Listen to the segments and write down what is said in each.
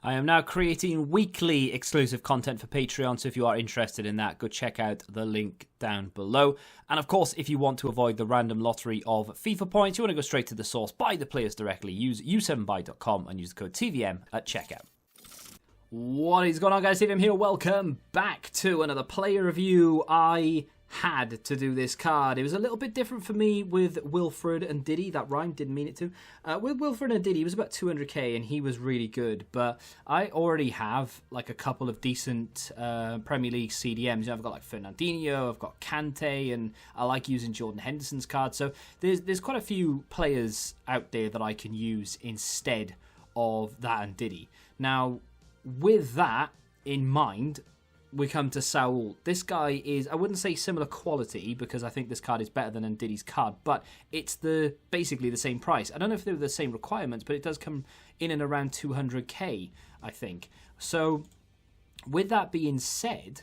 I am now creating weekly exclusive content for Patreon, so if you are interested in that, go check out the link down below. And of course, if you want to avoid the random lottery of FIFA points, you want to go straight to the source, buy the players directly, use u7buy.com and use the code TVM at checkout. What is going on, guys? TVM here. Welcome back to another player review. I had to do this card. It was a little bit different for me with Wilfred and Diddy. That rhymed, didn't mean it to. With Wilfred and Diddy, it was about 200k and he was really good. But I already have like a couple of decent Premier League CDMs. You know, I've got like Fernandinho, I've got Kante, and I like using Jordan Henderson's card. So there's quite a few players out there that I can use instead of that and Diddy. Now, with that in mind, we come to Saul. This guy is, I wouldn't say similar quality because I think this card is better than Ndiddy's card, but it's basically the same price. I don't know if they're the same requirements, but it does come in and around 200k, I think. So with that being said,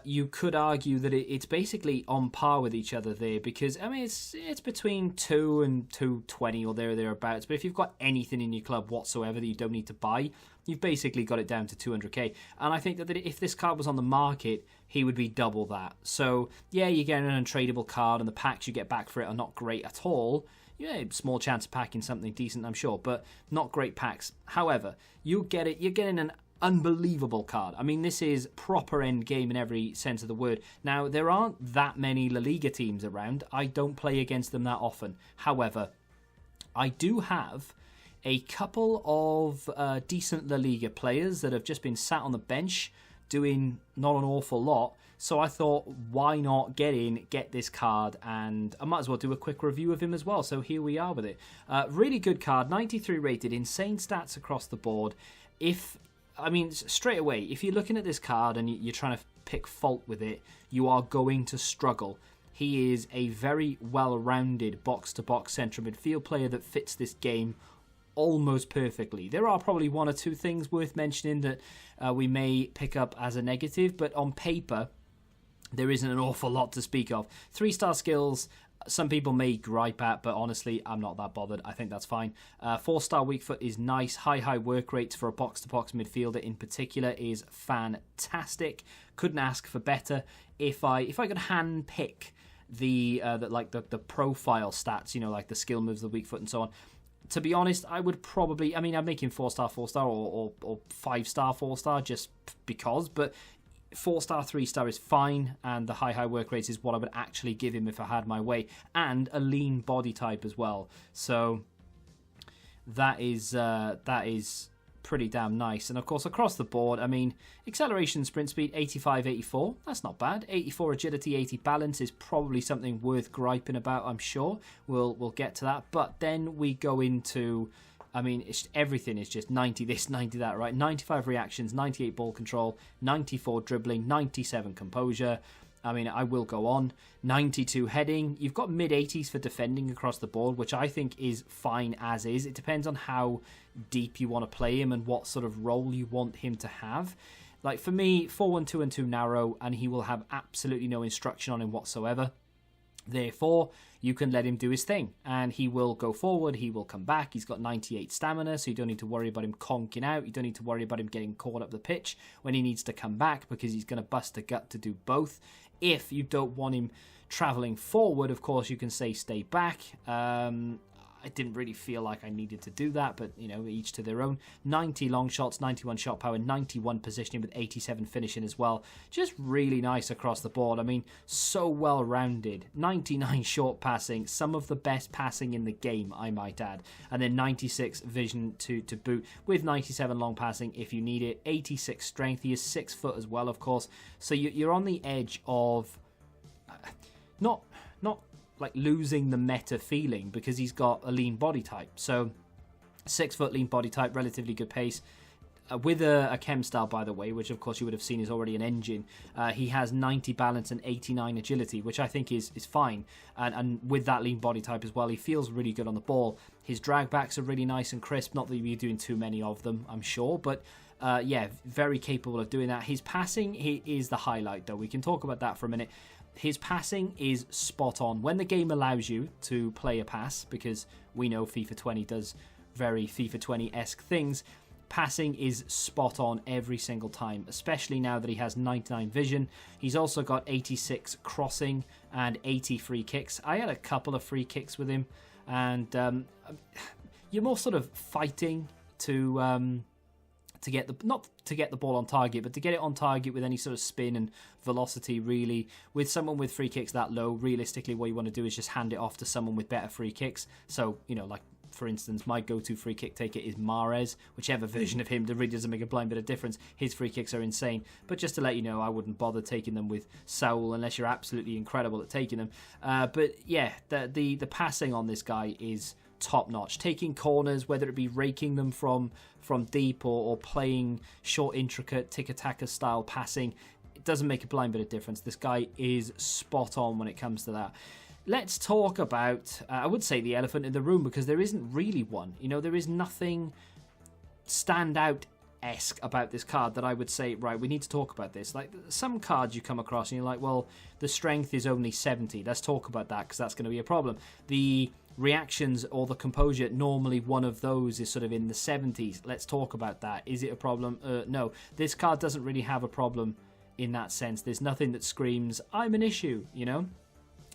you could argue that it's basically on par with each other there because, I mean, it's between 2 and 220 or thereabouts. But if you've got anything in your club whatsoever that you don't need to buy, you've basically got it down to 200k. And I think that if this card was on the market, he would be double that. So, yeah, you're getting an untradeable card, and the packs you get back for it are not great at all. Yeah, small chance of packing something decent, I'm sure, but not great packs. However, you get it. You're getting an unbelievable card. I mean, this is proper end game in every sense of the word. Now, there aren't that many La Liga teams around. I don't play against them that often. However, I do have a couple of decent La Liga players that have just been sat on the bench doing not an awful lot. So I thought, why not get this card, and I might as well do a quick review of him as well. So here we are with it. Really good card, 93 rated, insane stats across the board. Straight away, if you're looking at this card and you're trying to pick fault with it, you are going to struggle. He is a very well-rounded box-to-box central midfield player that fits this game almost perfectly. There are probably one or two things worth mentioning that we may pick up as a negative, but on paper, there isn't an awful lot to speak of. 3-star skills, some people may gripe at, but honestly, I'm not that bothered. I think that's fine. 4-star weak foot is nice. High work rates for a box-to-box midfielder in particular is fantastic. Couldn't ask for better. If I could hand pick the profile stats, you know, like the skill moves, the weak foot, and so on. To be honest, I would probably, I'd make him 4-star, 4-star, or 5-star, 4-star, just because, but 4-star, 3-star is fine, and the high work rates is what I would actually give him if I had my way, and a lean body type as well. So that is pretty damn nice. And of course, across the board, acceleration, sprint speed, 85, 84. That's not bad. 84 agility, 80 balance is probably something worth griping about, I'm sure. We'll get to that. But then we go into, everything is just 90 this, 90 that, right? 95 reactions, 98 ball control, 94 dribbling, 97 composure. I will go on. 92 heading. You've got mid-80s for defending across the board, which I think is fine as is. It depends on how deep you want to play him and what sort of role you want him to have. Like for me, 4-1-2 and 2 narrow, and he will have absolutely no instruction on him whatsoever. Therefore, you can let him do his thing, and he will go forward, he will come back. He's got 98 stamina, so you don't need to worry about him conking out. You don't need to worry about him getting caught up the pitch when he needs to come back, because he's going to bust a gut to do both. If you don't want him travelling forward, of course, you can say stay back. I didn't really feel like I needed to do that, but, each to their own. 90 long shots, 91 shot power, 91 positioning with 87 finishing as well. Just really nice across the board. So well-rounded. 99 short passing, some of the best passing in the game, I might add. And then 96 vision to boot, with 97 long passing if you need it. 86 strength. He is 6 foot as well, of course. So you're on the edge of not like losing the meta feeling, because he's got a lean body type. So 6 foot lean body type, relatively good pace. With a chem style, by the way, which of course you would have seen is already an engine. He has 90 balance and 89 agility, which I think is fine. And with that lean body type as well, he feels really good on the ball. His drag backs are really nice and crisp. Not that you're doing too many of them, I'm sure, but very capable of doing that. His passing is the highlight, though. We can talk about that for a minute. His passing is spot on. When the game allows you to play a pass, because we know FIFA 20 does very FIFA 20-esque things, Passing is spot on every single time, especially now that he has 99 vision. He's also got 86 crossing and 80 free kicks. I had a couple of free kicks with him, and you're more sort of fighting to get the, not to get the ball on target, but to get it on target with any sort of spin and velocity, really. With someone with free kicks that low, realistically what you want to do is just hand it off to someone with better free kicks. So, like, for instance, my go-to free kick taker is Mahrez. Whichever version of him, that really doesn't make a blind bit of difference. His free kicks are insane. But just to let you know, I wouldn't bother taking them with Saul unless you're absolutely incredible at taking them. But yeah, the passing on this guy is top-notch. Taking corners, whether it be raking them from deep or playing short, intricate, tiki-taka style passing, it doesn't make a blind bit of difference. This guy is spot on when it comes to that. Let's talk about, I would say, the elephant in the room, because there isn't really one. There is nothing standout-esque about this card that I would say, right, we need to talk about this. Like, some cards you come across and you're like, well, the strength is only 70. Let's talk about that, because that's going to be a problem. The reactions or the composure, normally one of those is sort of in the 70s. Let's talk about that. Is it a problem? No. This card doesn't really have a problem in that sense. There's nothing that screams, I'm an issue,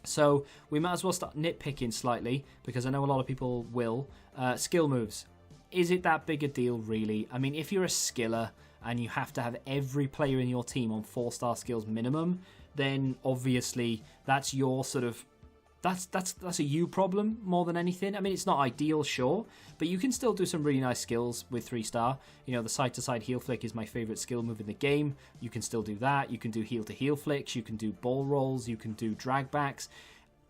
So we might as well start nitpicking slightly, because I know a lot of people will. Skill moves. Is it that big a deal, really? I mean, if you're a skiller and you have to have every player in your team on 4-star skills minimum, then obviously that's your sort of... That's a you problem more than anything. I mean, it's not ideal, sure, but you can still do some really nice skills with 3-star. The side-to-side heel flick is my favorite skill move in the game. You can still do that. You can do heel-to-heel flicks. You can do ball rolls. You can do drag backs.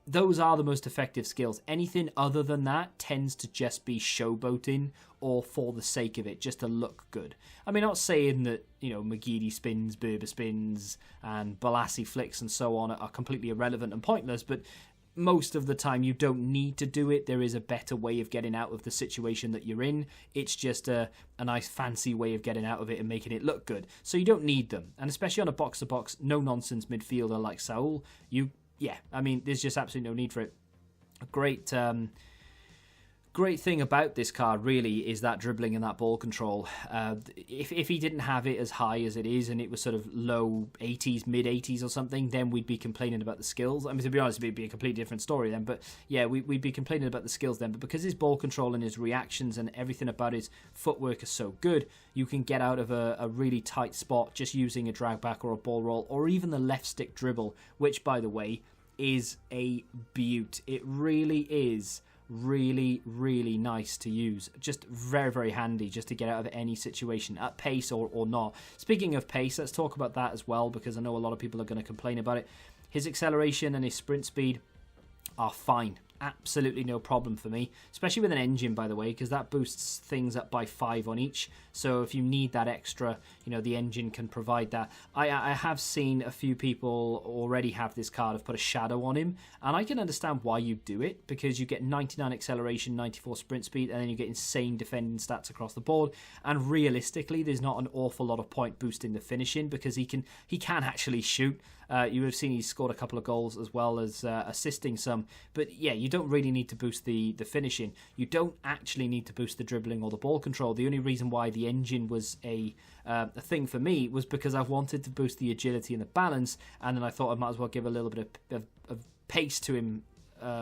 Those are the most effective skills. Anything other than that tends to just be showboating or for the sake of it, just to look good. I mean, not saying that, Magidi spins, Berber spins, and Balassi flicks and so on are completely irrelevant and pointless, but most of the time you don't need to do it. There is a better way of getting out of the situation that you're in. It's just a nice fancy way of getting out of it and making it look good. So you don't need them. And especially on a box-to-box, no-nonsense midfielder like Saul, there's just absolutely no need for it. A great thing about this card really is that dribbling and that ball control. If he didn't have it as high as it is and it was sort of low 80s, mid 80s or something, then we'd be complaining about the skills. I mean, to be honest, it'd be a completely different story then. But yeah, we'd be complaining about the skills then. But because his ball control and his reactions and everything about his footwork is so good, you can get out of a really tight spot just using a drag back or a ball roll or even the left stick dribble, which, by the way, is a beaut. It really is really, really nice to use. Just very, very handy just to get out of any situation at pace or not. Speaking of pace, let's talk about that as well, because I know a lot of people are going to complain about it. His acceleration and his sprint speed are fine. Absolutely no problem for me, especially with an engine, by the way, because that boosts things up by 5 on each. So if you need that extra, the engine can provide that. I have seen a few people already have this card, have put a shadow on him, and I can understand why you do it, because you get 99 acceleration, 94 sprint speed, and then you get insane defending stats across the board. And realistically, there's not an awful lot of point boost in the finishing, because he can actually shoot. You have seen he's scored a couple of goals as well as assisting some. But yeah, you don't really need to boost the finishing. You don't actually need to boost the dribbling or the ball control. The only reason why the engine was a thing for me was because I wanted to boost the agility and the balance, and then I thought I might as well give a little bit of pace to him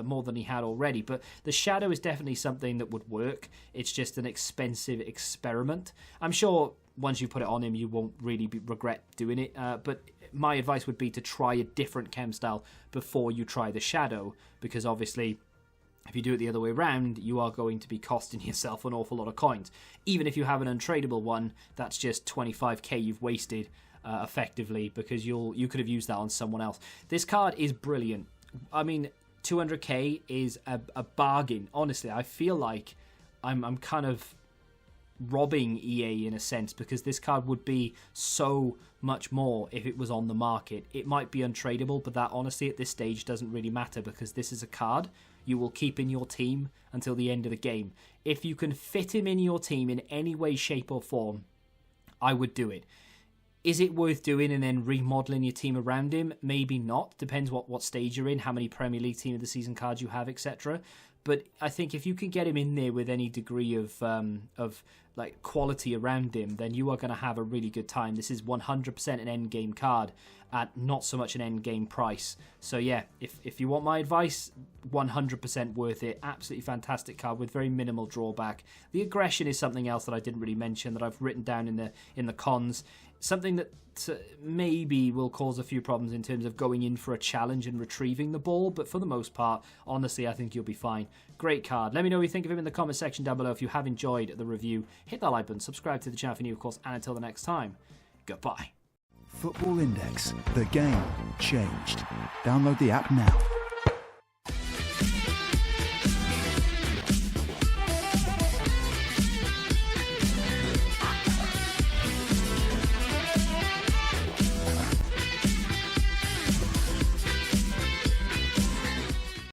more than he had already. But the shadow is definitely something that would work. It's just an expensive experiment. I'm sure once you put it on him, you won't really regret doing it. But my advice would be to try a different chem style before you try the shadow, because obviously if you do it the other way around, you are going to be costing yourself an awful lot of coins. Even if you have an untradeable one, that's just 25k you've wasted effectively, because you could have used that on someone else. This card is brilliant. I mean, 200k is a bargain. Honestly, I feel like I'm kind of robbing EA in a sense, because this card would be so much more if it was on the market. It might be untradeable, but that honestly at this stage doesn't really matter, because this is a card you will keep in your team until the end of the game. If you can fit him in your team in any way, shape or form, I would do it. Is it worth doing and then remodeling your team around him? Maybe not. Depends what stage you're in, how many Premier League Team of the Season cards you have, etc. But I think if you can get him in there with any degree of like quality around him, then you are going to have a really good time. This is 100% an end game card at not so much an end game price. So yeah, if you want my advice, 100% worth it. Absolutely fantastic card with very minimal drawback. The aggression is something else that I didn't really mention that I've written down in the cons. Something that maybe will cause a few problems in terms of going in for a challenge and retrieving the ball, but for the most part, honestly, I think you'll be fine. Great card. Let me know what you think of him in the comment section down below. If you have enjoyed the review, hit that like button, subscribe to the channel if you're new, of course, and until the next time, goodbye. Football Index. The game changed. Download the app now.